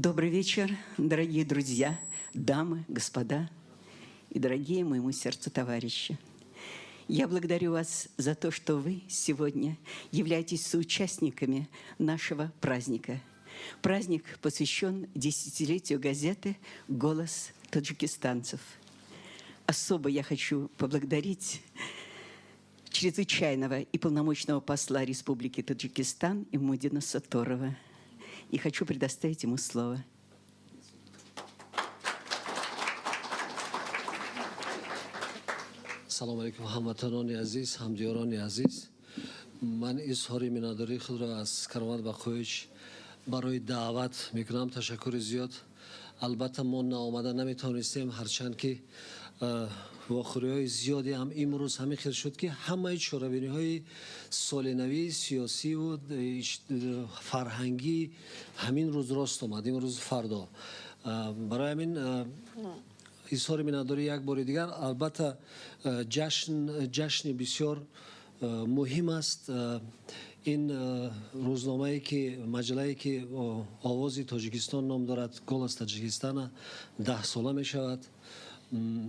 Добрый вечер, дорогие друзья, дамы, господа и дорогие моему сердцу товарищи. Я благодарю вас за то, что вы сегодня являетесь соучастниками нашего праздника. Праздник посвящен десятилетию газеты «Голос таджикистанцев». Особо я хочу поблагодарить чрезвычайного и полномочного посла Республики Таджикистан Имудина Саторова. И хочу предоставить ему слово. سلام علیکم هموطنان عزیز، همدیاران عزیز. من اظهار مناداری خود را از کروان و خویش برای دعوت میکنم. تشکر زیاد. البته ما ناآمده نمیتونستیم، هرچند که واخوری های زیادی هم امروز همین خیر شد که همه شورابینی های سالنوی سیاسی و فرهنگی همین روز راست آمد، این روز فردا. برای همین اظهار مناداری یک بار دیگر. البته جشن بسیار مهم است. این روزنامه‌ای که مجله‌ای که آواز تاجیکستان نام دارد، گولس تاجیکستان، 10 ساله می شود.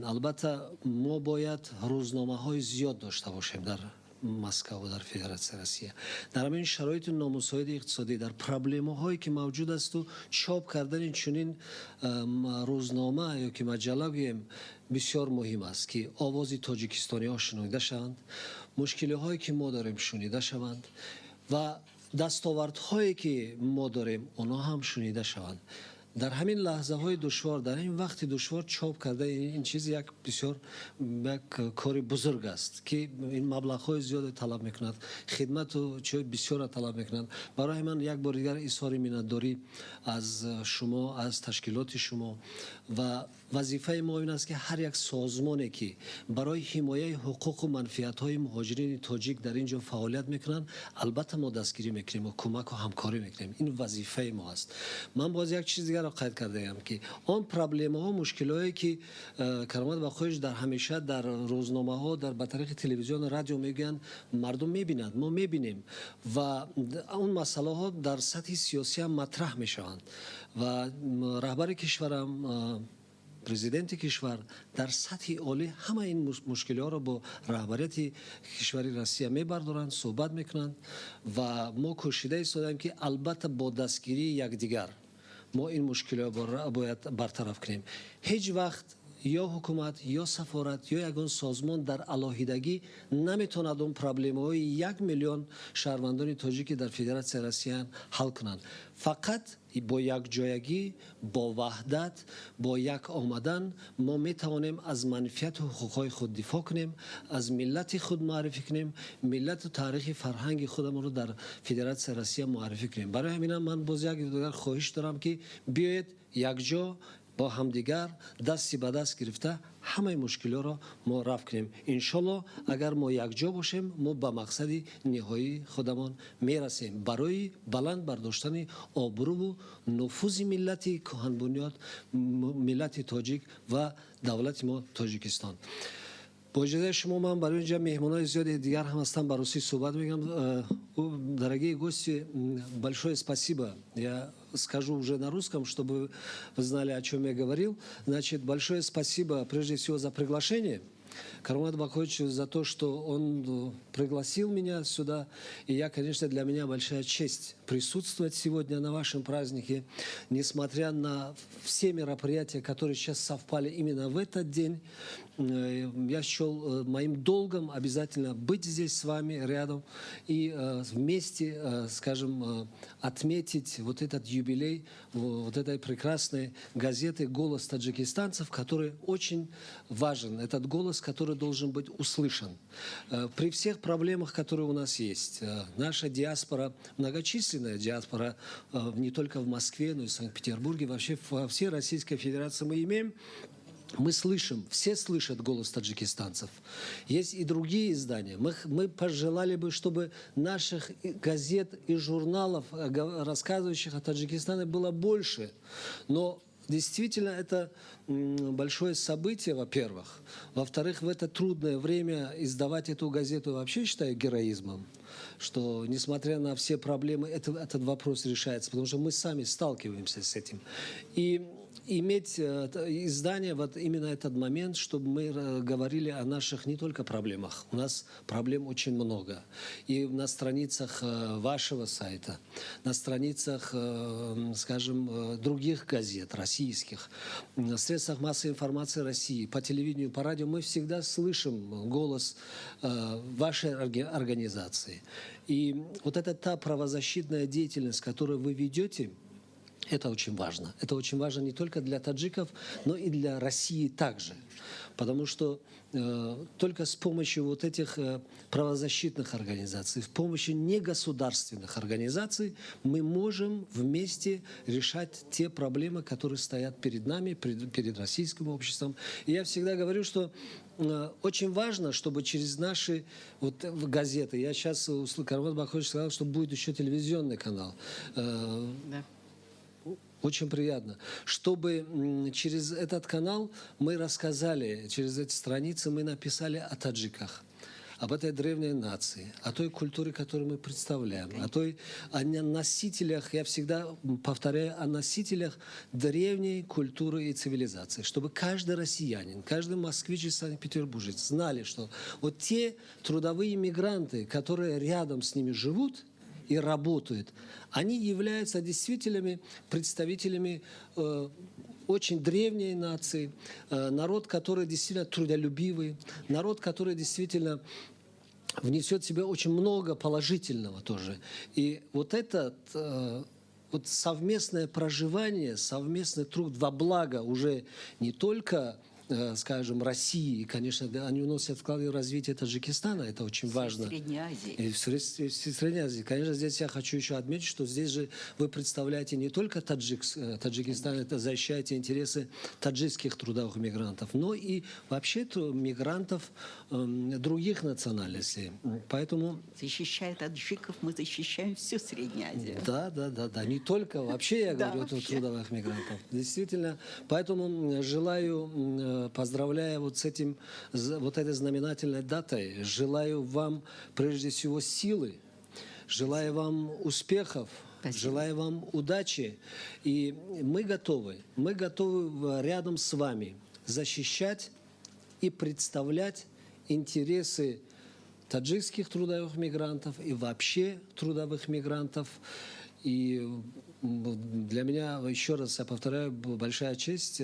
البته ما باید روزنامه‌های زیاد داشته باشیم در مسکو و در فدراسیون روسیه. در همین شرایط نامساعد اقتصادی، در پروبلم‌هایی که موجود است و چاپ کردن چنین روزنامه یا که مجله گوییم بسیار مهم است که آواز تاجیکستانی‌ها شنیده شوند، مشکل‌هایی که ما داریم شنیده شوند و دستاوردهایی که ما داریم آنها هم شنیده شوند. در همین لحظه های دشوار، در این وقت دشوار چاپ کرده این چیز یک بسیار یک کار بزرگ است که این مبلغ های زیاد طلب میکند، خدمت و چه بسیار طلب میکند. برای من یک بار دیگر اظهار منتداری از شما، از تشکیلات شما و وظیفه ما این است که هر یک سازمانی که برای حمایت حقوق و منفعت های مهاجرین تاجیک در اینجا فعالیت میکنند، البته ما دستگیری میکنیم و کمک و همکاری میکنیم. این وظیفه ما است. من باز یک چیز دیگر را قید کرده ام که آن پرابلم ها، مشکلاتی که کرامت و خویش در همیشه در روزنامه ها، در طریق تلویزیون و رادیو میگن، مردم میبینند، ما میبینیم و اون مسئله ها در سطح سیاسی هم مطرح میشوند و رهبر کشورم، پرزیدنت کشور در سطح عالی همه این مشکلات را با رهبریت کشوری روسیه میبردارند، صحبت میکنند و ما کوشیده ایستادیم که البته با دستگیری یکدیگر ما این مشکلات باید برطرف کنیم. هیچ وقت یا حکومت یا سفارت یا یگان سازمان در علاهیدگی نمیتوند اون پرابلم های 1 میلیون شهروندان تاجیک در فدراسیون روسیه حل کنند. فقط با یک جایگی، با وحدت، با یک آمدن ما میتوانیم از منفعت و حقوقهای خود دفاع کنیم، از ملت خود معرفی کنیم، ملت و تاریخ فرهنگ خودمون رو در فدراسیون روسیه معرفی کنیم. برای همین من باز یک دیگر خواهش دارم که بیایید یک جا با همدیگر دستی به دست گرفته همه مشکلات را ما رفع کنیم. انشالله اگر ما یک جا باشیم، ما به مقصد نهایی خودمان میرسیم برای بلند برداشتن آبرو و نفوذ ملت کهن بنیاد، ملت تاجیک و دولت ما تاجیکستان. با اجازه شما من برای اینجا مهمانای زیادی دیگر هم هستن، برای صحبت میگم. Дорогие гости, большое спасибо. Я скажу уже на русском, чтобы вы знали, о чем я говорил. Значит, большое спасибо прежде всего за приглашение Карману Баковичу, за то, что он пригласил меня сюда. И я, конечно, для меня большая честь присутствовать сегодня на вашем празднике, несмотря на все мероприятия, которые сейчас совпали именно в этот день. Я счел моим долгом обязательно быть здесь с вами рядом и вместе, скажем, отметить вот этот юбилей вот этой прекрасной газеты «Голос таджикистанцев», который очень важен. Этот голос, который должен быть услышан. При всех проблемах, которые у нас есть, наша диаспора, многочисленная диаспора, не только в Москве, но и в Санкт-Петербурге, вообще во всей Российской Федерации мы слышим, все слышат голос таджикистанцев. Есть и другие издания. Мы пожелали бы, чтобы наших газет и журналов, рассказывающих о Таджикистане, было больше. Но действительно это большое событие, во-первых. Во-вторых, в это трудное время издавать эту газету вообще считаю героизмом. что несмотря на все проблемы, этот вопрос решается, потому что мы сами сталкиваемся с этим. И иметь издание вот именно этот момент, чтобы мы говорили о наших не только проблемах. У нас проблем очень много. И на страницах вашего сайта, на страницах, скажем, других газет российских, в средствах массовой информации России, по телевидению, по радио мы всегда слышим голос вашей организации. И вот это та правозащитная деятельность, которую вы ведете, это очень важно. Это очень важно не только для таджиков, но и для России также. Потому что только с помощью вот этих правозащитных организаций, с помощью негосударственных организаций мы можем вместе решать те проблемы, которые стоят перед нами, перед российским обществом. И я всегда говорю, что очень важно, чтобы через наши вот газеты, я сейчас услышал, Кармат Бахович сказал, что будет еще телевизионный канал. Да. Очень приятно. Чтобы через этот канал мы рассказали, через эти страницы мы написали о таджиках, об этой древней нации, о той культуре, которую мы представляем, о носителях, я всегда повторяю, о носителях древней культуры и цивилизации, чтобы каждый россиянин, каждый москвич и санкт-петербуржец знали, что вот те трудовые мигранты, которые рядом с ними живут и работают, они являются действительно представителями очень древней нации, народ, который действительно трудолюбивый, народ, который действительно внесет в себя очень много положительного тоже. И вот это вот совместное проживание, совместный труд во благо уже не только, скажем, России, и, конечно, они вносят вклад в развитие Таджикистана, это очень важно. В Средней Азии. И в Средней Азии. Конечно, здесь я хочу еще отметить, что здесь же вы представляете не только Таджикистан, это защищаете интересы таджикских трудовых мигрантов, но и вообще мигрантов других национальностей. Поэтому... Защищая таджиков, мы защищаем всю Среднюю Азию. Да. Не только, вообще я говорю, о трудовых мигрантов. Действительно, поэтому желаю, поздравляя вот с этим, вот этой знаменательной датой, желаю вам прежде всего силы, желаю вам успехов, Спасибо. желаю вам удачи. И мы готовы рядом с вами защищать и представлять интересы таджикских трудовых мигрантов и вообще трудовых мигрантов. И для меня, еще раз я повторяю, большая честь.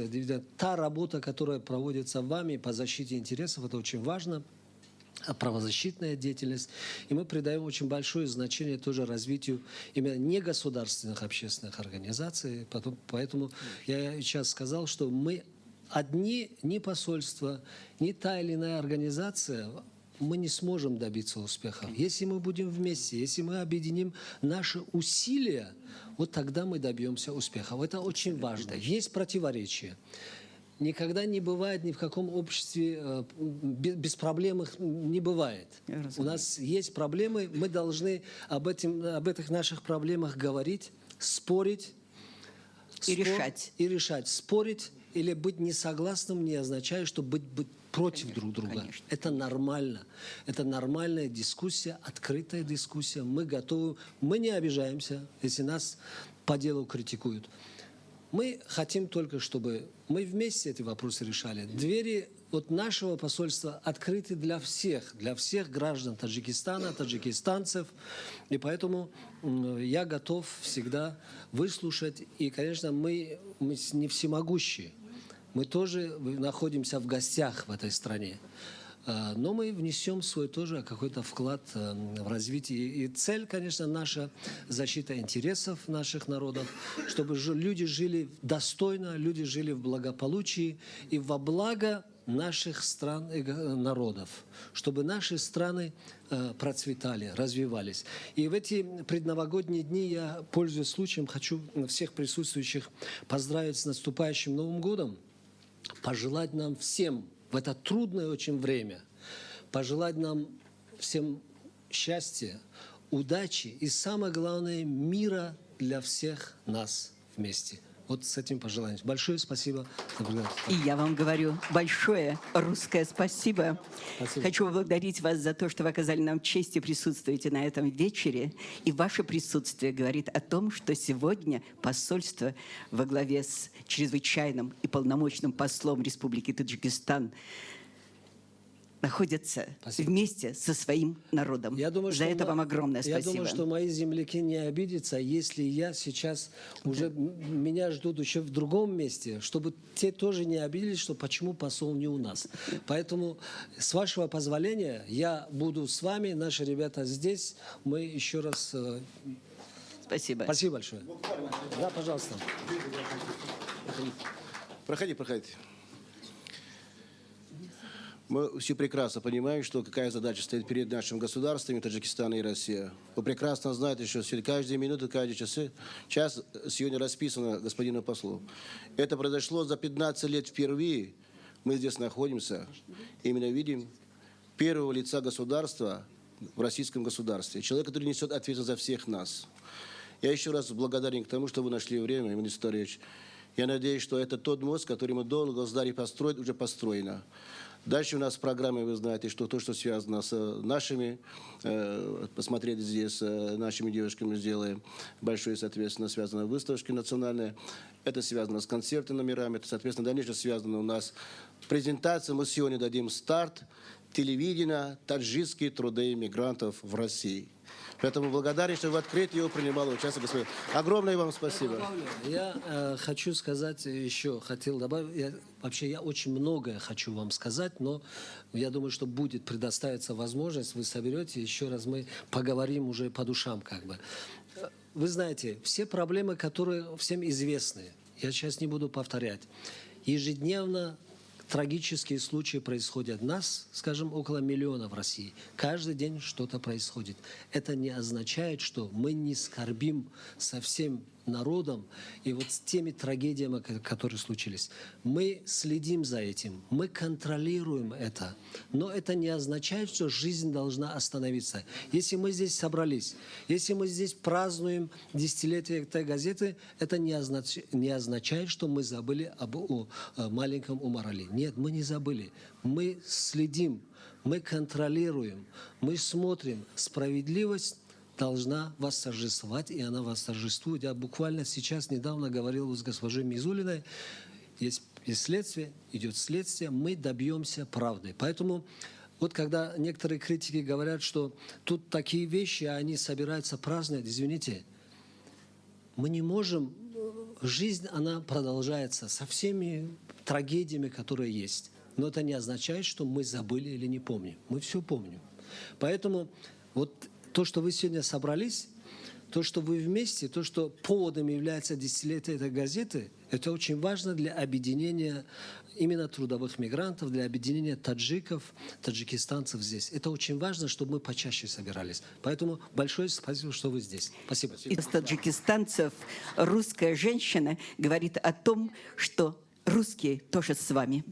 Та работа, которая проводится вами по защите интересов, это очень важно. Правозащитная деятельность. И мы придаем очень большое значение тоже развитию именно негосударственных общественных организаций. Поэтому я сейчас сказал, что мы одни, ни посольство, ни та или иная организация, мы не сможем добиться успеха. Если мы будем вместе, если мы объединим наши усилия, вот тогда мы добьемся успеха. Это очень важно. Есть противоречия. Никогда не бывает ни в каком обществе без проблем их не бывает. У нас есть проблемы, мы должны об этих наших проблемах говорить, спорить. И решать. Спорить или быть несогласным не означает, что быть против друг друга. Конечно. Это нормально. Это нормальная дискуссия, открытая дискуссия. Мы готовы, мы не обижаемся, если нас по делу критикуют. Мы хотим только, чтобы мы вместе эти вопросы решали. Двери от нашего посольства открыты для всех граждан Таджикистана, таджикистанцев. И поэтому я готов всегда выслушать. И, конечно, мы не всемогущие. Мы тоже находимся в гостях в этой стране. Но мы внесем свой тоже какой-то вклад в развитие. И цель, конечно, наша защита интересов наших народов, чтобы люди жили достойно, люди жили в благополучии и во благо наших стран и народов, чтобы наши страны процветали, развивались. И в эти предновогодние дни я, пользуясь случаем, хочу всех присутствующих поздравить с наступающим Новым годом, пожелать нам всем в это трудное очень время, пожелать нам всем счастья, удачи и, самое главное, мира для всех нас вместе. Вот с этим пожеланием. Большое спасибо. И я вам говорю большое русское спасибо. Спасибо. Хочу поблагодарить вас за то, что вы оказали нам честь и присутствуете на этом вечере. И ваше присутствие говорит о том, что сегодня посольство во главе с чрезвычайным и полномочным послом Республики Таджикистан находятся Спасибо. вместе со своим народом. Я думаю, За это вам огромное спасибо. Я думаю, что мои земляки не обидятся, если я сейчас уже меня ждут еще в другом месте, чтобы те тоже не обиделись, что почему посол не у нас. Поэтому, с вашего позволения, я буду с вами, наши ребята здесь. Мы еще раз... Спасибо. Спасибо большое. Да, пожалуйста. Проходите. Мы все прекрасно понимаем, что какая задача стоит перед нашими государствами, Таджикистан и Россия. Вы прекрасно знаете, что каждая минута, каждый час сегодня расписано господину послу. Это произошло за 15 лет впервые. Мы здесь находимся, именно видим первого лица государства в российском государстве. Человек, который несет ответственность за всех нас. Я еще раз благодарен к тому, что вы нашли время, Иван Исторьевич. Я надеюсь, что это тот мост, который мы долго ждали построить, уже построено. Дальше у нас в программе, вы знаете, что то, что связано с нашими, посмотреть здесь, нашими девушками сделаем. Большое, соответственно, связано с выставкой национальной. Это связано с концертными номерами. Это, соответственно, дальше связано у нас с презентацией. Мы сегодня дадим старт телевидения таджикские труды иммигрантов в России. Поэтому благодарен, что в открытии его принимало участие господин. Огромное вам спасибо. Я хочу сказать еще, хотел добавить, я очень многое хочу вам сказать, но я думаю, что будет предоставиться возможность, вы соберете, еще раз мы поговорим уже по душам как бы. Вы знаете, все проблемы, которые всем известны, я сейчас не буду повторять, ежедневно трагические случаи происходят. Нас, скажем, около миллиона в России. Каждый день что-то происходит. Это не означает, что мы не скорбим со всем народом и вот с теми трагедиями, которые случились. Мы следим за этим, мы контролируем это. Но это не означает, что жизнь должна остановиться. Если мы здесь собрались, если мы здесь празднуем десятилетие этой газеты, это не означает, что мы забыли об маленьком Умар Али. Нет, мы не забыли. Мы следим, мы контролируем, мы смотрим. Справедливость должна восторжествовать, и она восторжествует. Я буквально сейчас недавно говорил с госпожой Мизулиной, есть следствие, идет следствие, мы добьемся правды. Поэтому вот когда некоторые критики говорят, что тут такие вещи, а они собираются праздновать, извините, мы не можем, жизнь, она продолжается со всеми трагедиями, которые есть. Но это не означает, что мы забыли или не помним. Мы все помним. Поэтому вот то, что вы сегодня собрались, то, что вы вместе, то, что поводом является десятилетие этой газеты, это очень важно для объединения именно трудовых мигрантов, для объединения таджиков, таджикистанцев здесь. Это очень важно, чтобы мы почаще собирались. Поэтому большое спасибо, что вы здесь. Спасибо. Из таджикистанцев русская женщина говорит о том, что русские тоже с вами.